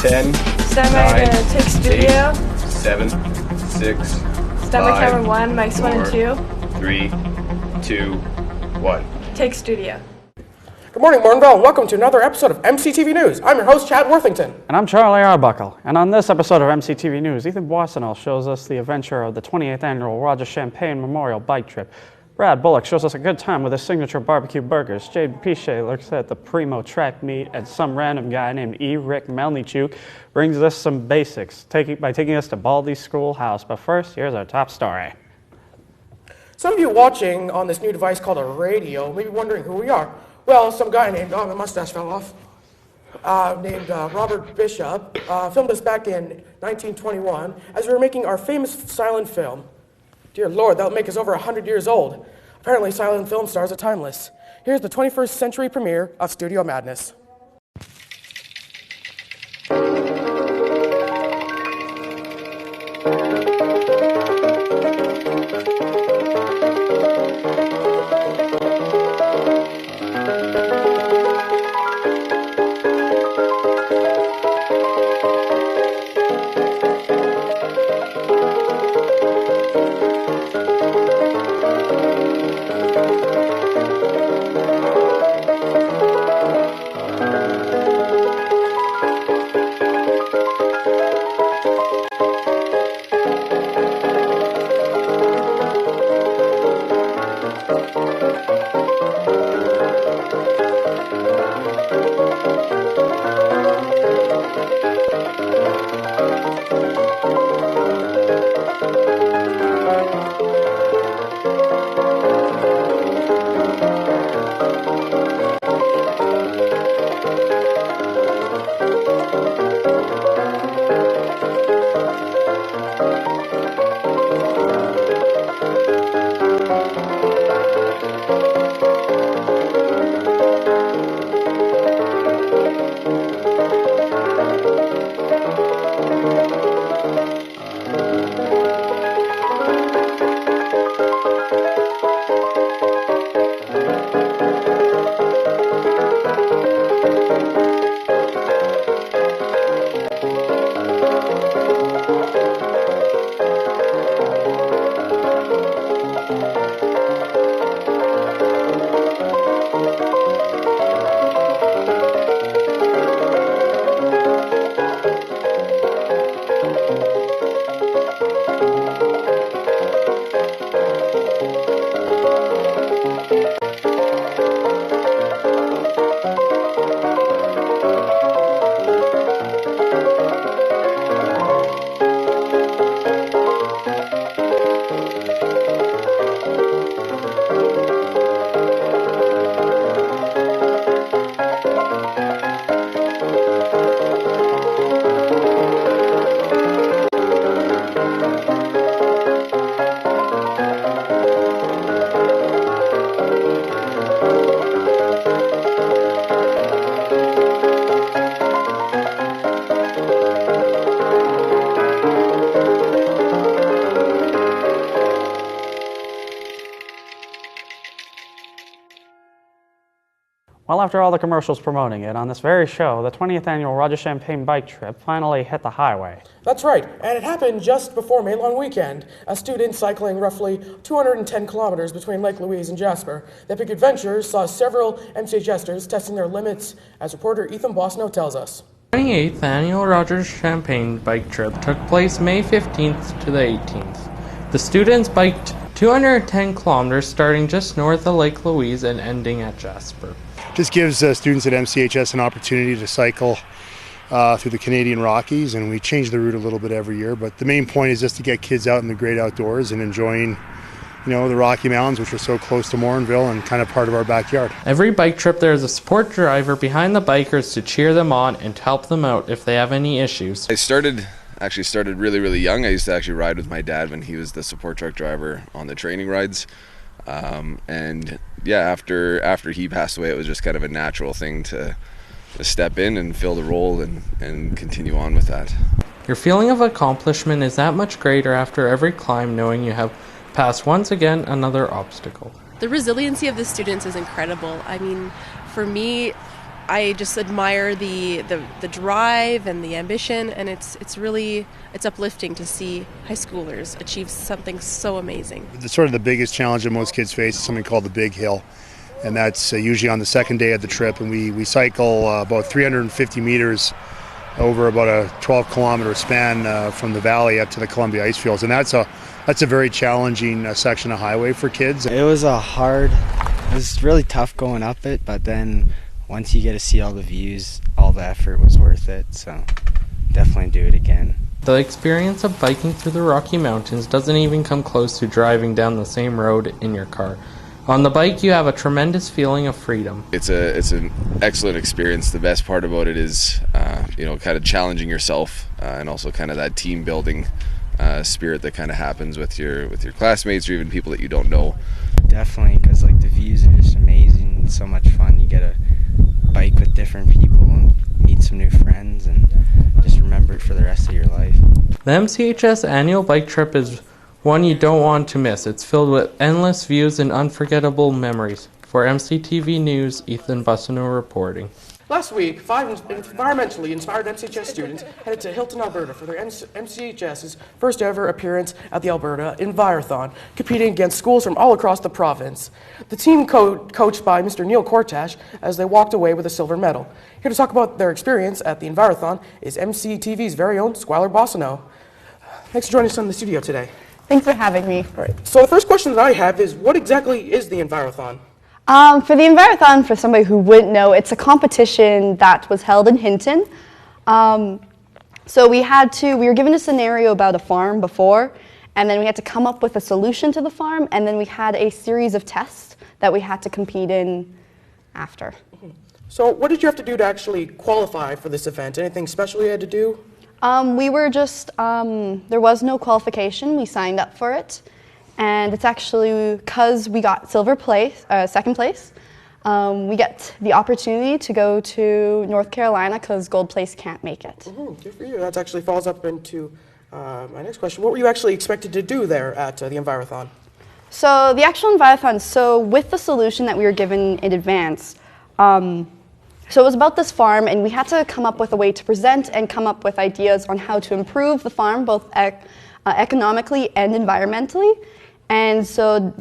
Ten. Stand by to take studio. 7, 6. Stand by camera 1, mics 1 and 2. 3, 2, 1. Take studio. Good morning, Morinville, and welcome to another episode of MCTV News. I'm your host, Chad Worthington. And I'm Charlie Arbuckle. And on this episode of MCTV News, Ethan Boissonnault shows us the adventure of the 28th annual Roger Champagne Memorial Bike Trip. Brad Bullock shows us a good time with his signature barbecue burgers. Piché looks at the Primeau track meet, and some random guy named Rick Melnychuk brings us some basics by taking us to Baldi's schoolhouse. But first, here's our top story. Some of you watching on this new device called a radio may be wondering who we are. Well, some guy named, my mustache fell off, named Robert Bishop filmed us back in 1921 as we were making our famous silent film. Dear Lord, that'll make us over 100 years old. Apparently, silent film stars are timeless. Here's the 21st century premiere of Studio Madness. Well, after all the commercials promoting it, on this very show, the 20th annual Roger Champagne Bike Trip finally hit the highway. That's right, and it happened just before May Long Weekend. A student cycling roughly 210 kilometers between Lake Louise and Jasper. The epic adventure saw several MCHSers testing their limits, as reporter Ethan Boissonneaux tells us. The 28th annual Rogers Champagne Bike Trip took place May 15th to the 18th. The students biked 210 kilometers starting just north of Lake Louise and ending at Jasper. Just gives students at MCHS an opportunity to cycle through the Canadian Rockies, and we change the route a little bit every year, but the main point is just to get kids out in the great outdoors and enjoying the Rocky Mountains, which are so close to Morinville and kind of part of our backyard. Every bike trip there is a support driver behind the bikers to cheer them on and to help them out if they have any issues. I started really young. I used to actually ride with my dad when he was the support truck driver on the training rides. And yeah, after he passed away, it was just kind of a natural thing to step in and fill the role and continue on with that. Your feeling of accomplishment is that much greater after every climb, knowing you have passed once again another obstacle. The resiliency of the students is incredible. I mean, for me, I just admire the drive and the ambition, and it's uplifting to see high schoolers achieve something so amazing. The biggest challenge that most kids face is something called the Big Hill, and that's usually on the second day of the trip, and we cycle about 350 meters over about a 12-kilometer span from the valley up to the Columbia ice fields, and that's a very challenging section of highway for kids. It was really tough going up it, but then once you get to see all the views, all the effort was worth it, so definitely do it again. The experience of biking through the Rocky Mountains doesn't even come close to driving down the same road in your car. On the bike, you have a tremendous feeling of freedom. It's an excellent experience. The best part about it is, kind of challenging yourself, and also kind of that team building spirit that kind of happens with your classmates or even people that you don't know. Definitely, because the views are just amazing. It's so much fun. You get to bike with different people and meet some new friends and just remember it for the rest of your life. The MCHS annual bike trip is one you don't want to miss. It's filled with endless views and unforgettable memories. For MCTV News, Ethan Boissonnault reporting. Last week, 5 environmentally inspired MCHS students headed to Hilton, Alberta for their MCHS's first ever appearance at the Alberta Envirothon, competing against schools from all across the province. The team coached by Mr. Neil Kortash as they walked away with a silver medal. Here to talk about their experience at the Envirothon is MCTV's very own Skylar Boissonnault. Thanks for joining us in the studio today. Thanks for having me. All right. So the first question that I have is, what exactly is the Envirothon? For the Envirothon, for somebody who wouldn't know, it's a competition that was held in Hinton. So we were given a scenario about a farm before, and then we had to come up with a solution to the farm, and then we had a series of tests that we had to compete in after. So what did you have to do to actually qualify for this event? Anything special you had to do? We were just, there was no qualification. We signed up for it. And it's actually because we got second place, we get the opportunity to go to North Carolina because gold place can't make it. Good for you. That actually falls up into my next question. What were you actually expected to do there at the Envirothon? So the actual Envirothon, so with the solution that we were given in advance, so it was about this farm, and we had to come up with a way to present and come up with ideas on how to improve the farm, both economically and environmentally. And so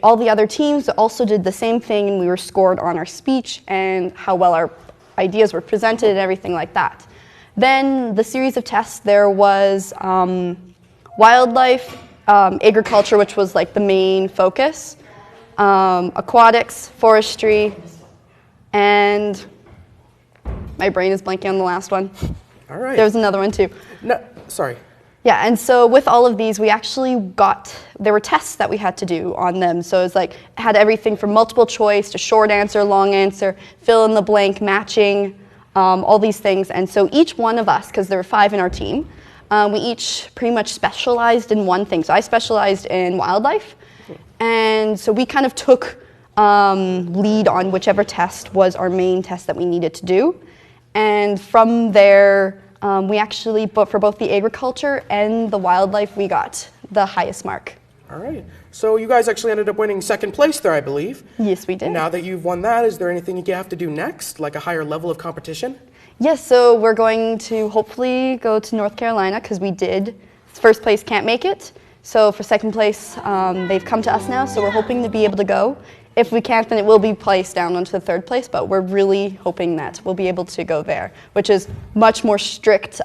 all the other teams also did the same thing, and we were scored on our speech and how well our ideas were presented and everything like that. Then the series of tests, there was wildlife, agriculture, which was the main focus, aquatics, forestry, and my brain is blanking on the last one. All right. There was another one too. No, sorry. Yeah, and so with all of these, we actually there were tests that we had to do on them. So it was had everything from multiple choice to short answer, long answer, fill in the blank, matching, all these things. And so each one of us, because there were 5 in our team, we each pretty much specialized in one thing. So I specialized in wildlife. And so we kind of took lead on whichever test was our main test that we needed to do. And from there, we actually, but for both the agriculture and the wildlife, we got the highest mark. All right. So you guys actually ended up winning second place there, I believe. Yes, we did. Now that you've won that, is there anything you have to do next, like a higher level of competition? Yes, so we're going to hopefully go to North Carolina because we did. First place can't make it. So for second place, they've come to us now, so we're hoping to be able to go. If we can't, then it will be placed down onto the third place, but we're really hoping that we'll be able to go there, which is much more strict.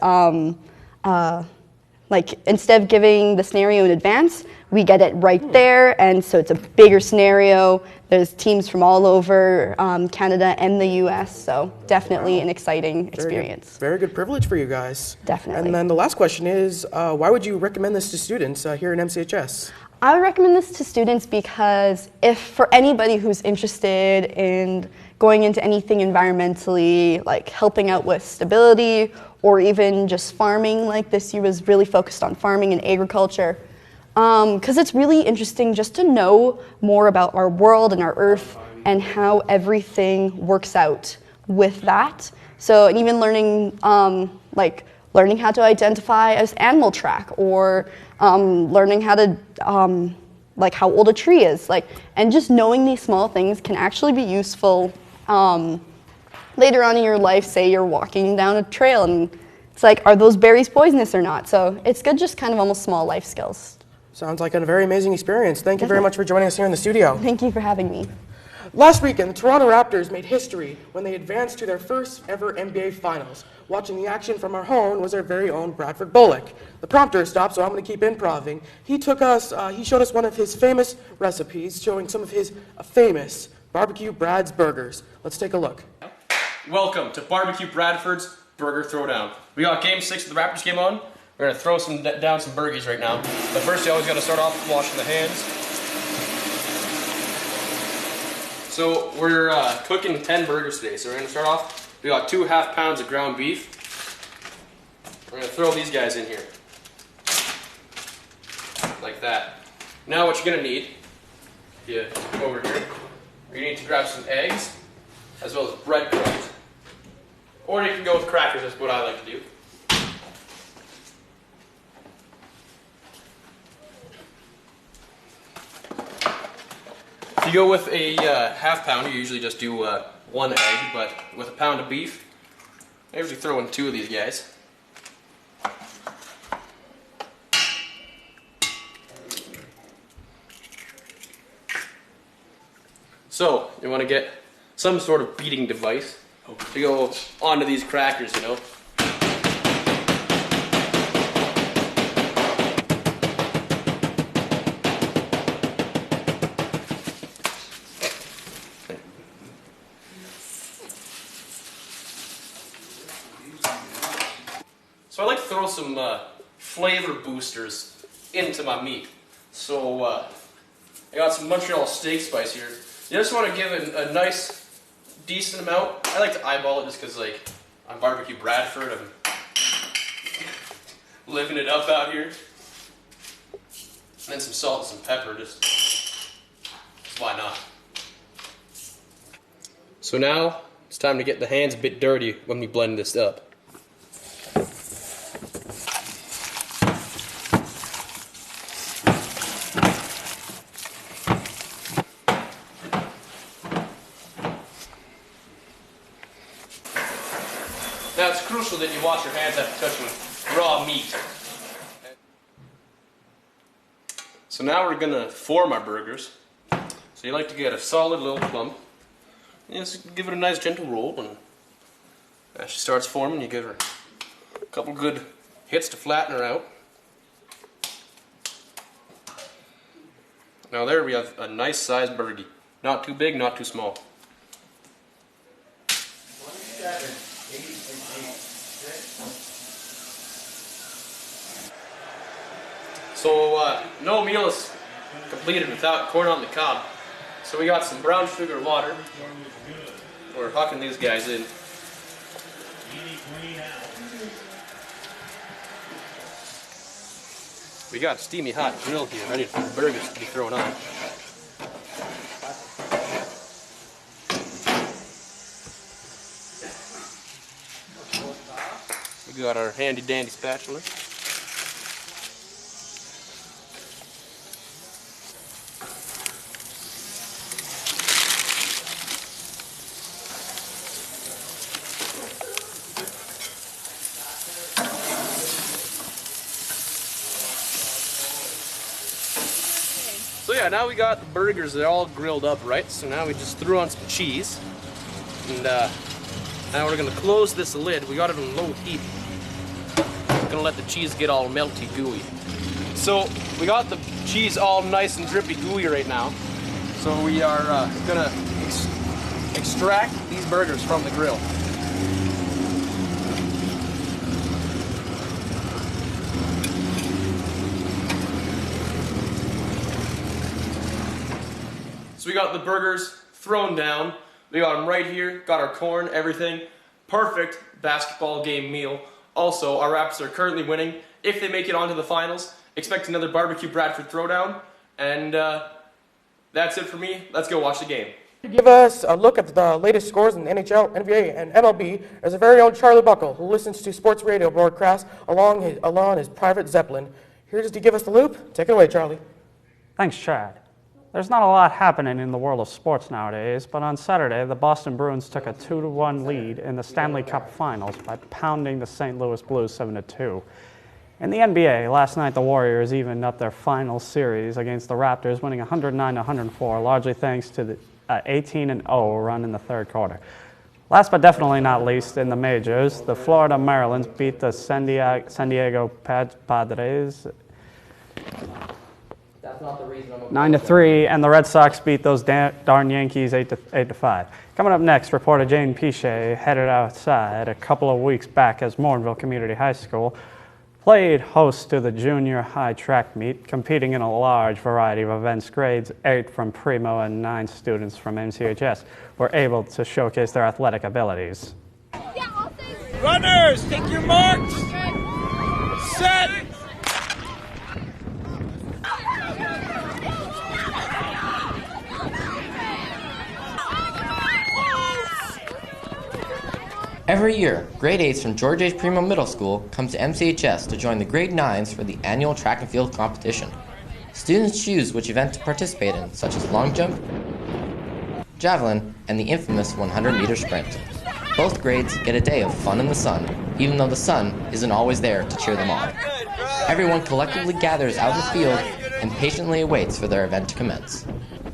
Instead of giving the scenario in advance, we get it right there, and so it's a bigger scenario. There's teams from all over Canada and the US, so definitely an exciting experience. Very good privilege for you guys. Definitely. And then the last question is, why would you recommend this to students here in MCHS? I would recommend this to students because if for anybody who's interested in going into anything environmentally, like helping out with stability or even just farming, like this year was really focused on farming and agriculture, because it's really interesting just to know more about our world and our Earth and how everything works out with that. So, and even learning, learning how to identify as animal track, or learning how to, how old a tree is, and just knowing these small things can actually be useful later on in your life. Say you're walking down a trail and it's like, are those berries poisonous or not? So it's good, just kind of almost small life skills. Sounds like a very amazing experience. Thank you very much for joining us here in the studio. Thank you for having me. Last weekend, the Toronto Raptors made history when they advanced to their first ever NBA Finals. Watching the action from our home was our very own Bradford Bullock. The prompter stopped, so I'm going to keep improving. He showed us one of his famous recipes, showing some of his famous Barbecue Brad's burgers. Let's take a look. Welcome to Barbecue Bradford's Burger Throwdown. We got Game 6 of the Raptors game on. We're going to throw down some burgers right now. But first, you always got to start off with washing the hands. So we're cooking 10 burgers today. So we're going to start off. We got 2.5 pounds of ground beef. We're going to throw these guys in here. Like that. Now what you're going to need, you come over here, you need to grab some eggs, as well as breadcrumbs. Or you can go with crackers, that's what I like to do. If you go with a half pound, you usually just do 1 egg, but with a pound of beef, I usually throw in 2 of these guys. So, you want to get some sort of beating device to go onto these crackers, you know. So I like to throw some flavor boosters into my meat. So I got some Montreal steak spice here. You just want to give it a nice, decent amount. I like to eyeball it just because, like, I'm Barbecue Bradford. I'm living it up out here. And then some salt and some pepper, just why not? So now it's time to get the hands a bit dirty when we blend this up. Now it's crucial that you wash your hands after touching raw meat. So now we're going to form our burgers. So you like to get a solid little clump. And just give it a nice gentle roll, and as she starts forming, you give her a couple good hits to flatten her out. Now there we have a nice sized burgie. Not too big, not too small. So no meal is completed without corn on the cob. So we got some brown sugar water. We're hucking these guys in. We got a steamy hot grill here, ready for the burgers to be thrown on. We got our handy dandy spatula. So yeah, now we got the burgers, they're all grilled up, right? So now we just threw on some cheese. And now we're gonna close this lid. We got it on low heat. Gonna let the cheese get all melty gooey. So we got the cheese all nice and drippy gooey right now. So we are gonna extract these burgers from the grill. So we got the burgers thrown down. We got them right here, got our corn, everything. Perfect basketball game meal. Also, our Raptors are currently winning. If they make it onto the finals, Expect another barbecue Bradford Throwdown. And that's it for me. Let's go watch the game. To give us a look at the latest scores in the NHL, NBA, and MLB, is our very own Charlie Buckle, who listens to sports radio broadcasts along his private Zeppelin. Here's to give us the loop. Take it away, Charlie. Thanks, Chad. There's not a lot happening in the world of sports nowadays, but on Saturday, the Boston Bruins took a 2-1 lead in the Stanley Cup Finals by pounding the St. Louis Blues 7-2. In the NBA, last night the Warriors evened up their final series against the Raptors, winning 109-104, largely thanks to the 18-0 run in the third quarter. Last but definitely not least, in the majors, the Florida Marlins beat the San Diego Padres 9-3, and the Red Sox beat those darn Yankees 8-5. Coming up next, reporter Jane Piché headed outside a couple of weeks back as Morinville Community High School played host to the junior high track meet, competing in a large variety of events. Grades 8 from Primeau and 9 students from MCHS were able to showcase their athletic abilities. Runners, take your marks. Set. Every year, grade 8s from George H. Primeau Middle School come to MCHS to join the grade 9s for the annual track and field competition. Students choose which event to participate in, such as long jump, javelin, and the infamous 100-meter sprint. Both grades get a day of fun in the sun, even though the sun isn't always there to cheer them on. Everyone collectively gathers out in the field and patiently awaits for their event to commence.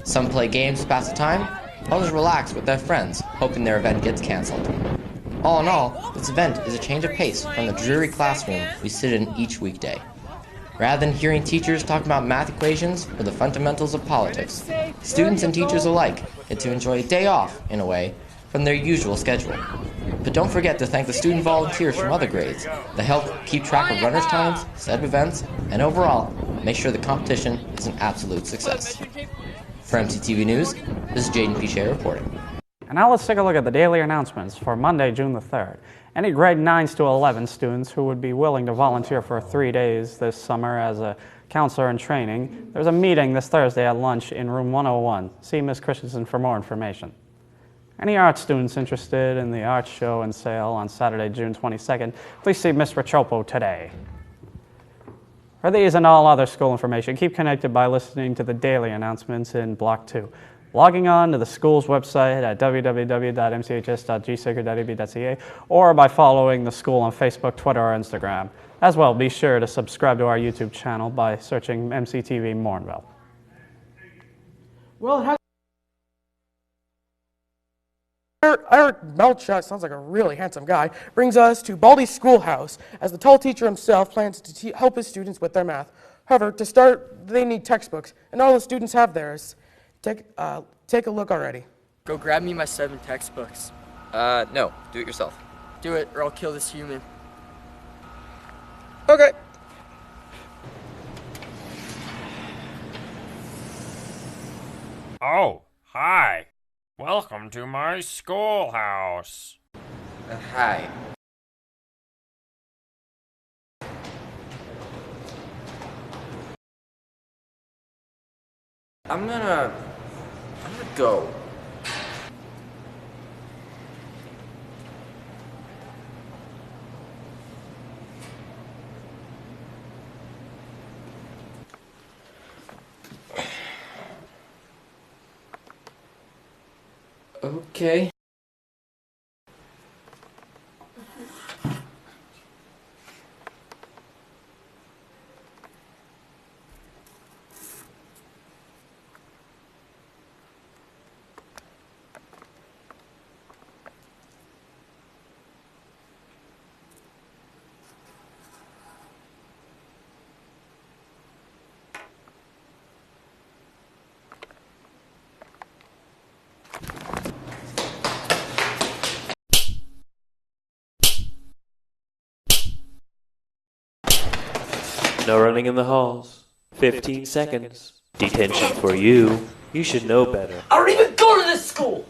Some play games to pass the time, others relax with their friends, hoping their event gets canceled. All in all, this event is a change of pace from the dreary classroom we sit in each weekday. Rather than hearing teachers talk about math equations or the fundamentals of politics, students and teachers alike get to enjoy a day off, in a way, from their usual schedule. But don't forget to thank the student volunteers from other grades that help keep track of runners' times, set events, and overall, make sure the competition is an absolute success. For MCTV News, this is Jaden Piché reporting. And now let's take a look at the daily announcements for Monday, June the 3rd. Any grade 9s to 11 students who would be willing to volunteer for 3 days this summer as a counselor in training, there's a meeting this Thursday at lunch in room 101. See Ms. Christensen for more information. Any art students interested in the art show and sale on Saturday, June 22nd, please see Ms. Rachopo today. For these and all other school information, keep connected by listening to the daily announcements in Block 2. Logging on to the school's website at www.mchs.gsacred.eb.ca or by following the school on Facebook, Twitter, or Instagram. As well, be sure to subscribe to our YouTube channel by searching MCTV Morinville. Well, Eric Melnychuk, sounds like a really handsome guy, brings us to Baldi's schoolhouse as the tall teacher himself plans to help his students with their math. However, to start, they need textbooks, and all the students have theirs. Take a look already. Go grab me my 7 textbooks. No. Do it yourself. Do it, or I'll kill this human. Okay. Oh, hi. Welcome to my schoolhouse. Hi. I'm gonna go. Okay. No running in the halls. 15 seconds. Detention for you. You should know better. I don't even go to this school!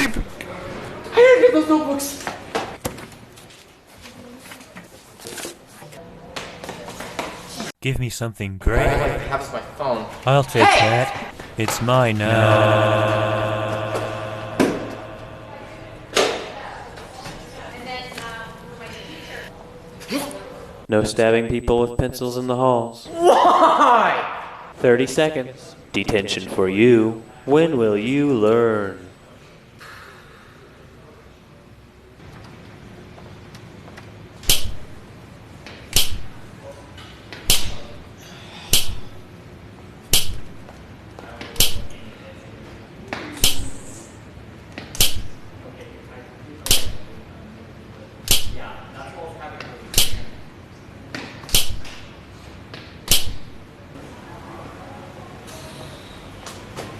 sleep! I gotta get those notebooks! Give me something great. All I have is my phone. I'll take that. It's mine now. No stabbing people with pencils in the halls. Why? 30 seconds. Detention for you. When will you learn?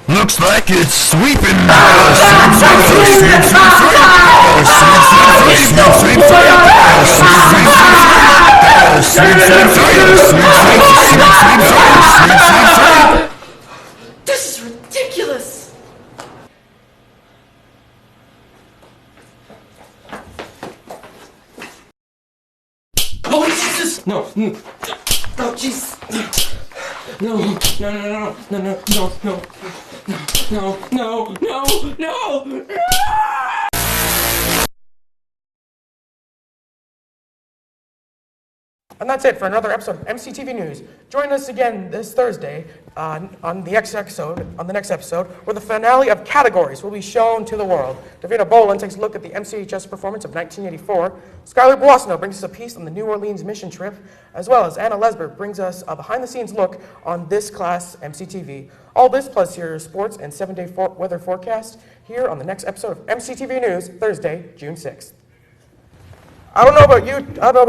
Looks like it's sweeping. This is ridiculous. Oh Jesus! No. Oh Jesus! No! No! No! No! No! No! No! No! No! No! No! No! And that's it for another episode of MCTV News. Join us again this Thursday on the next episode, where the finale of Categories will be shown to the world. Davina Bolin takes a look at the MCHS performance of 1984. Skylar Boissonnault brings us a piece on the New Orleans mission trip, as well as Anna Lesberg brings us a behind-the-scenes look on this class MCTV. All this plus your sports and 7-day weather forecast here on the next episode of MCTV News, Thursday, June 6th. I don't know about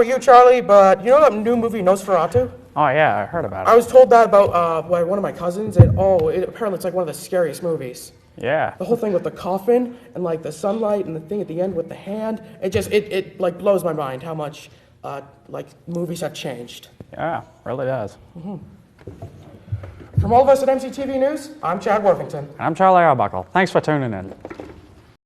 you, Charlie, but you know that new movie Nosferatu? Oh yeah, I heard about it. I was told that about by one of my cousins, and apparently it's like one of the scariest movies. Yeah. The whole thing with the coffin and like the sunlight and the thing at the end with the hand, it like blows my mind how much like movies have changed. Yeah, really does. Mm-hmm. From all of us at MCTV News, I'm Chad Worthington. And I'm Charlie Arbuckle. Thanks for tuning in.